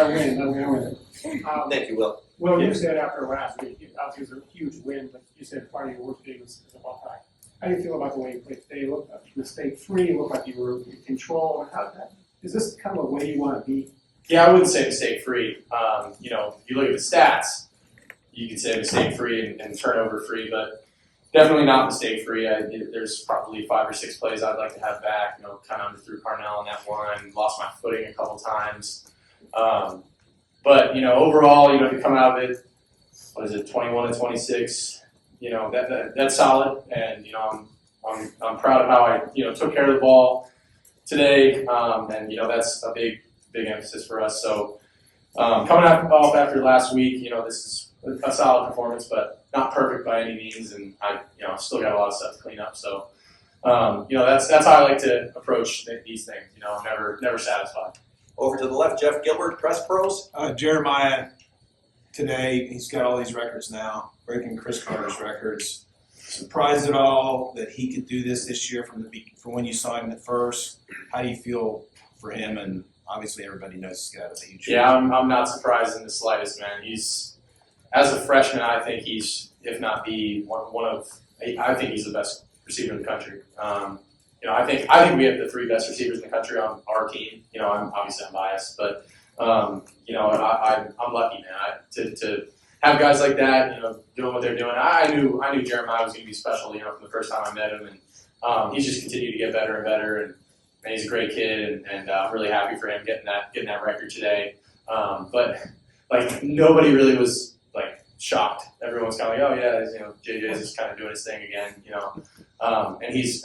I win. Thank you, Will. Well, you said after last week, obviously it was a huge win, but you said part of your worst game was a ball back. How do you feel about the way you played today? Looked mistake-free, looked like you were in control. Is this kind of the way you want to be? Yeah, I wouldn't say mistake-free. You know, if you look at the stats, you could say mistake-free and turnover-free, but definitely not mistake-free. There's probably 5 or 6 plays I'd like to have back. You know, kind of underthrew Carnell on that one, lost my footing a couple times. But, you know, overall, you know, to come out of it, 21-26, you know, that's solid. And, you know, I'm proud of how I, you know, took care of the ball today. And, you know, that's a big emphasis for us. So coming off after last week, you know, this is a solid performance, but not perfect by any means. And I, you know, still got a lot of stuff to clean up. So, you know, that's how I like to approach these things. You know, never satisfied. Over to the left, Jeff Gilbert, Press Pros. Jeremiah, today, he's got all these records now, breaking Chris Carter's records. Surprised at all that he could do this year from when you saw him at first? How do you feel for him? And obviously everybody knows he's got a huge. Yeah, I'm not surprised in the slightest, man. He's, as a freshman, I think he's, if not the I think he's the best receiver in the country. You know, I think we have the 3 best receivers in the country on our team. You know, I'm biased, but you know, I'm lucky, man, to have guys like that. You know, doing what they're doing. I knew Jeremiah was going to be special. You know, from the first time I met him, and he's just continued to get better and better. And he's a great kid, and I'm really happy for him getting that record today. But like nobody really was like shocked. Everyone's kind of like, oh yeah, you know, JJ's just kind of doing his thing again. You know, and he's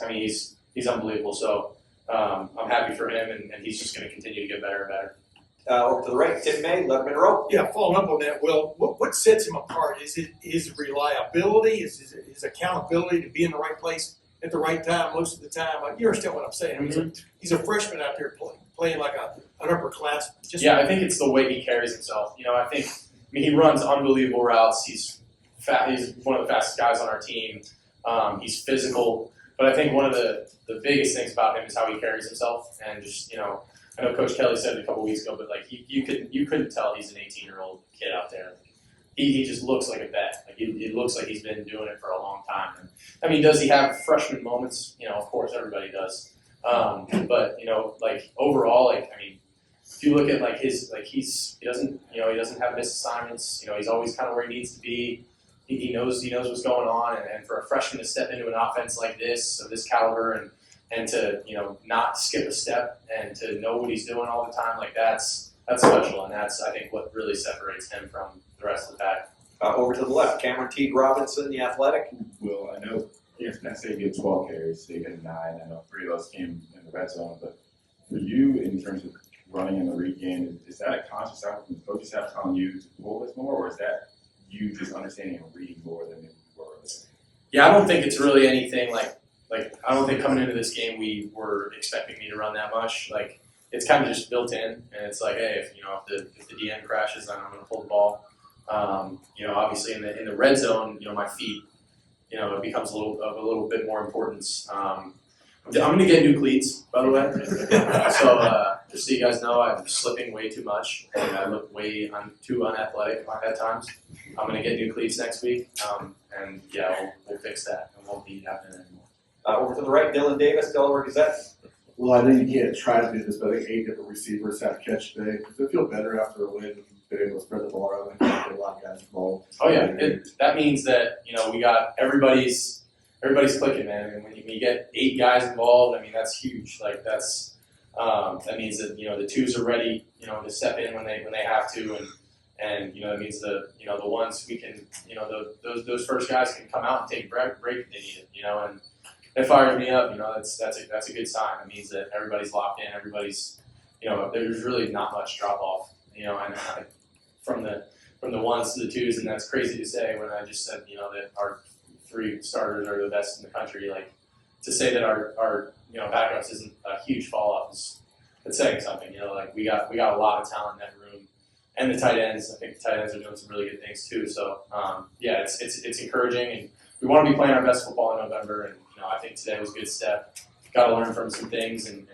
unbelievable. So I'm happy for him, and he's just going to continue to get better and better. Over to the right, Tim May, Letterman Row. Yeah, following up on that, Will, what sets him apart? Is it his reliability? Is his accountability to be in the right place at the right time most of the time? You understand what I'm saying? I mean, he's a freshman out there playing like an upperclassman. Yeah, I think it's the way he carries himself. You know, I mean, he runs unbelievable routes. He's one of the fastest guys on our team. He's physical. But I think one of the biggest things about him is how he carries himself. And just, you know, I know Coach Kelly said it a couple weeks ago, but like you couldn't tell he's an 18-year-old kid out there. He just looks like a vet. Like he looks like he's been doing it for a long time. And I mean, does he have freshman moments? You know, of course, everybody does. But you know, like overall, like I mean, if you look at like he doesn't have missed assignments. You know, he's always kind of where he needs to be. He knows what's going on, and for a freshman to step into an offense like this, of this caliber, and to, you know, not skip a step and to know what he's doing all the time, like that's special, and that's, I think, what really separates him from the rest of the pack. Over to the left, Cameron Teague Robinson, the athletic. Well, I know Penn State gave 12 carries, they get 9. I know 3 of those came in the red zone, but for you, in terms of running in the read game, is that a conscious effort from the coaching staff telling you to pull this more, or is that you just understanding and reading more than you were? Yeah, I don't think it's really anything like I don't think coming into this game we were expecting me to run that much. Like it's kind of just built in, and it's like, hey, if the DN crashes, then I'm going to pull the ball. You know, obviously in the red zone, you know, my feet, you know, it becomes a little bit more importance. I'm going to get new cleats, by the way. So just so you guys know, I'm slipping way too much, and I look I'm too unathletic at times. I'm going to get new cleats next week, and yeah, we'll fix that. It won't be happening anymore. Over to the right, Dylan Davis, Delaware Gazette. Well, I know you can't try to do this, but I think 8 different receivers have catch today. Does it feel better after a win if you've been able to spread the ball around and get a lot of guys involved? Oh yeah, that means that, you know, we got everybody's clicking, man. And when you get 8 guys involved, I mean, that's huge. Like that means that, you know, the 2s are ready, you know, to step in when they have to, and you know, it means the ones we can, you know, those first guys can come out and take a break if they need it, you know, and it fires me up. You know, that's a good sign. It means that everybody's locked in. Everybody's, you know, there's really not much drop off. You know, and from the 1s to the 2s, and that's crazy to say when I just said, you know, that our 3 starters are the best in the country. Like to say that our you know, backups isn't a huge fall off is saying something. You know, like we got a lot of talent in that room, and the tight ends. I think the tight ends are doing some really good things too. So yeah, it's encouraging, and we want to be playing our best football in November. And you know, I think today was a good step. Got to learn from some things and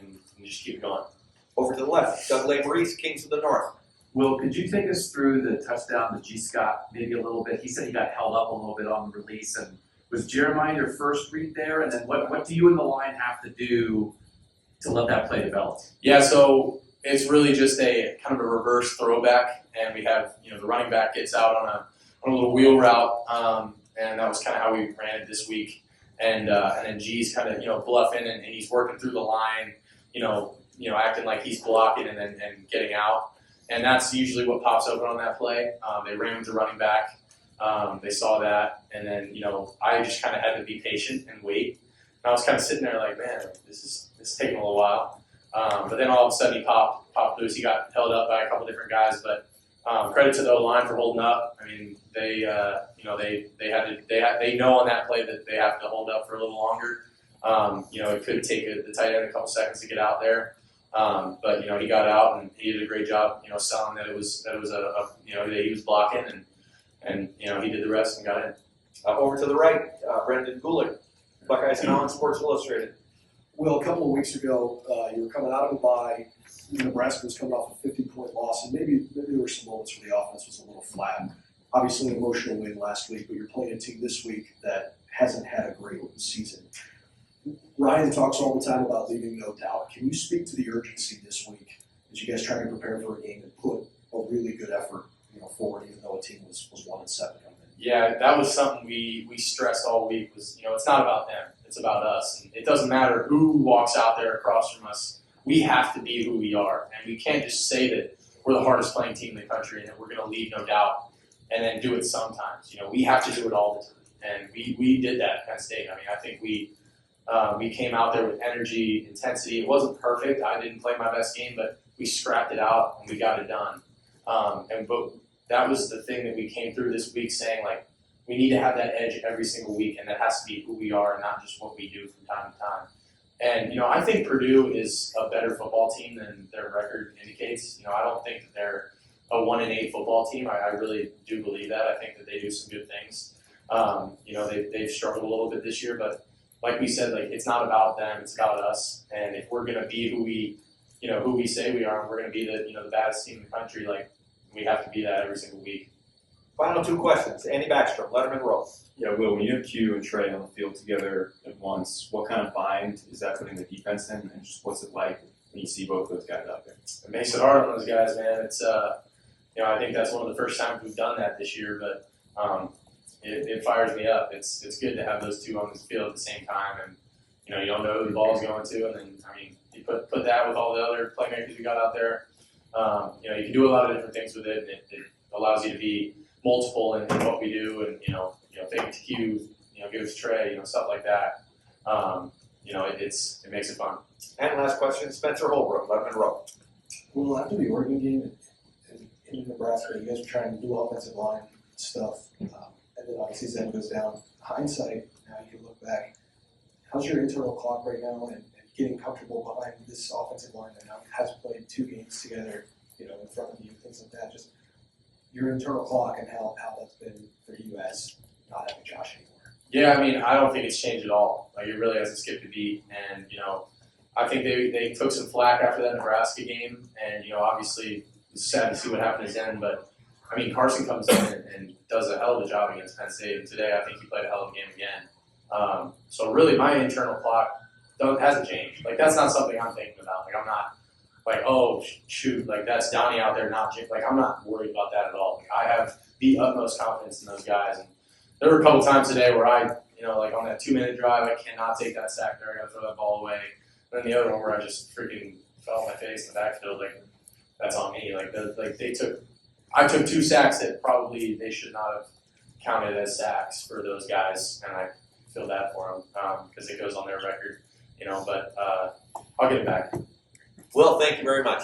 just keep going. Over to the left, Doug Maurice, Kings of the North. Will, could you take us through the touchdown to G. Scott maybe a little bit? He said he got held up a little bit on the release. And was Jeremiah your first read there? And then what do you and the line have to do to let that play develop? Yeah, so it's really just a kind of a reverse throwback, and we have, the running back gets out on a little wheel route, and that was kind of how we ran it this week. And then G's kind of, bluffing, and he's working through the line, acting like he's blocking and getting out. And that's usually what pops open on that play. They ran with the running back. They saw that, and then, I just kind of had to be patient and wait. And I was kind of sitting there like, man, this is taking a little while. But then all of a sudden he popped loose. He got held up by a couple different guys, but credit to the O-line for holding up. I mean, they know on that play that they have to hold up for a little longer. It could take the tight end a couple seconds to get out there. But he got out and he did a great job, selling that it was that he was blocking, and he did the rest and got in. Over to the right, Brendan Gulick, Buckeyes Now Sports Illustrated. Will, a couple of weeks ago, you were coming out of a bye. Nebraska was coming off a 50-point loss, and maybe there were some moments where the offense was a little flat. Obviously, an emotional win last week, but you're playing a team this week that hasn't had a great season. Ryan talks all the time about leaving no doubt. Can you speak to the urgency this week as you guys try to prepare for a game and put a really good effort, forward, even though a team was 1-7 coming in? Yeah, that was something we stressed all week was, it's not about them, it's about us. And it doesn't matter who walks out there across from us. We have to be who we are. And we can't just say that we're the hardest playing team in the country and that we're going to leave no doubt and then do it sometimes. We have to do it all the time. And we did that at Penn State. I mean, I think we came out there with energy, intensity. It wasn't perfect. I didn't play my best game, but we scrapped it out and we got it done. But that was the thing that we came through this week saying, like, we need to have that edge every single week, and that has to be who we are and not just what we do from time to time. And, I think Purdue is a better football team than their record indicates. I don't think that they're a 1-8 football team. I really do believe that. I think that they do some good things. They've struggled a little bit this year, but like we said, like, it's not about them, it's about us. And if we're going to be who we say we are, and we're going to be the baddest team in the country, like, we have to be that every single week. Final two questions. Andy Backstrom, Letterman Row. Yeah, Will, when you have Q and Trey on the field together at once, what kind of bind is that putting the defense in, and just what's it like when you see both those guys out there? It makes it hard on those guys, man. It's I think that's one of the first times we've done that this year, but it fires me up. It's good to have those two on the field at the same time, and you don't know who the ball's going to, and then you put that with all the other playmakers we got out there. You can do a lot of different things with it, and it allows you to be multiple in what we do, and fake it to Q, give it to Trey, stuff like that. It makes it fun. And last question, Spencer Holbrook, Letterman Row. Well, after the Oregon game in Nebraska, you guys were trying to do offensive line stuff, and then obviously Zen goes down. Hindsight, now you can look back. How's your internal clock right now, and getting comfortable behind this offensive line that now has played 2 games together, in front of you, things like that? Just your internal clock and how that's been for you as not having Josh anymore. Yeah, I don't think it's changed at all. Like, it really hasn't skipped a beat, and I think they took some flack after that Nebraska game, and obviously it's sad to see what happened at Zen, but Carson comes in and does a hell of a job against Penn State, and today I think he played a hell of a game again. So really, my internal clock hasn't changed. Like, that's not something I'm thinking about. Like, I'm not like, oh shoot, like that's Donnie out there not Jake. Like, I'm not worried about that at all. Like, I have the utmost confidence in those guys, and there were a couple times today where I, like on that 2-minute drive, I cannot take that sack there. I got to throw that ball away. And then the other one where I just freaking fell on my face in the backfield, like, that's on me. I took 2 sacks that probably they should not have counted as sacks for those guys, and I feel bad for them because it goes on their record, but I'll get it back. Will, thank you very much.